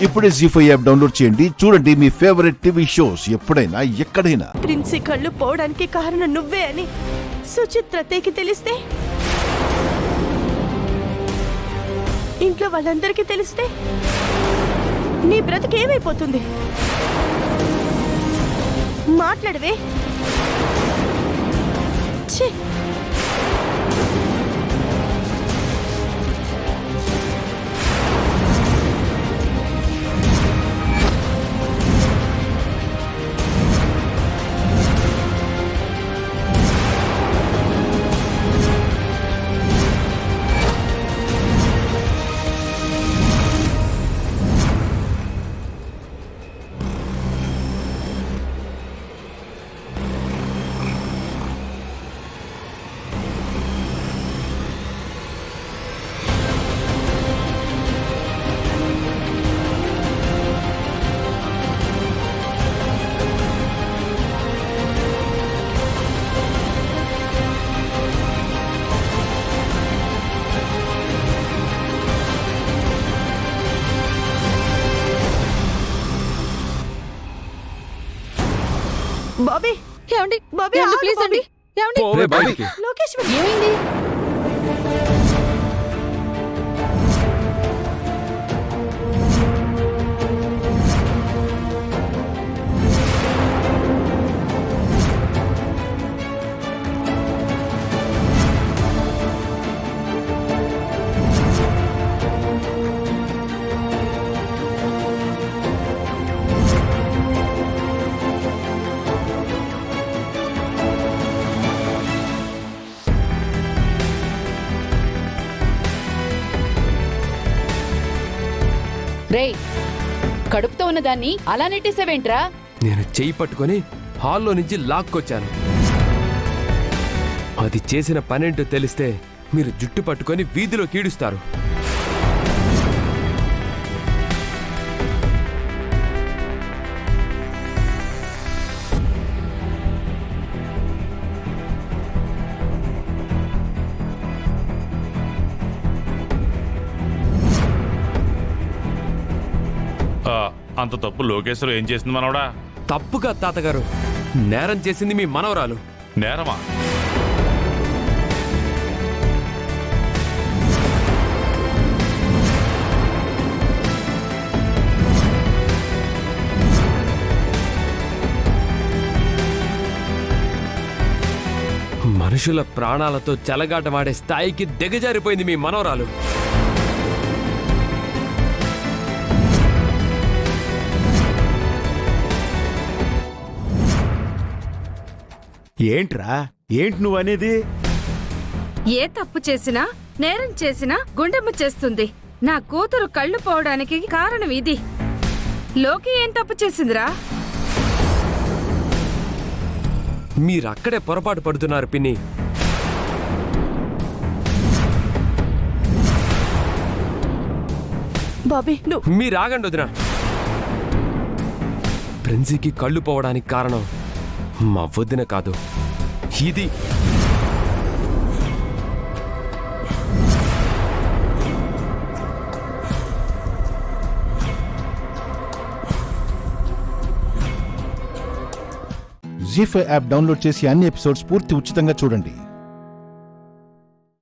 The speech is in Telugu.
ఇప్పుడే జీ5 యాప్ డౌన్లోడ్ చేయండి. చూడండి మీ ఫేవరెట్ టీవీ షోస్ ఎప్పుడైనా ఎక్కడైనా. ప్రిన్సీ కళ్ళు పోవడానికి కారణం నువ్వే అని సుచిత్రతకి తెలిస్తే, ఇంట్లో వాళ్ళందరికీ తెలిస్తే నీ బ్రతికేమైపోతుంది? మాట్లాడవే. ఛీ! బాబీ, ఏమండి? బాబీ, ఏమండి? ఆగు ప్లీజ్ అండి. ఏమండి? పోవే బయటికి. లోకేష్ ఏమైంది? రేయ్, కడుపుతో ఉన్నదాన్ని అలా నెట్టేసావేంట్రా? నేను చెయ్యి పట్టుకొని హాల్లో నుంచి లాక్కొచ్చాను. అది చేసిన పనేంటో తెలిస్తే మీరు జుట్టు పట్టుకొని వీధిలో కీడుస్తారు. అంత తప్పు లోకేశ్వరు ఏం చేసింది మనవడా? తప్పుగా తాతగారు, నేరం చేసింది మీ మనవరాలు. నేరమా? మనుషుల ప్రాణాలతో చెలగాటమాడే స్థాయికి దిగజారిపోయింది మీ మనవరాలు. ఏంట్రా, ఏంటి నువ్వనేది? ఏ తప్పు చేసినా, నేరం చేసినా గుండెమ్మ చేస్తుంది. నా కూతురు కళ్ళు పోవడానికి కారణం ఇది. లోకి ఏం తప్పు చేసిందిరా? మీరక్కడే పొరపాటు పడుతున్నారు పిన్ని. బాబీ, నువ్వు మీరాగండి వదినా. ప్రిన్సీకి కళ్ళు పోవడానికి కారణం మా వదిన కాదు, ఇది. జీ5 యాప్ డౌన్లోడ్ చేసి అన్ని ఎపిసోడ్స్ పూర్తి ఉచితంగా చూడండి.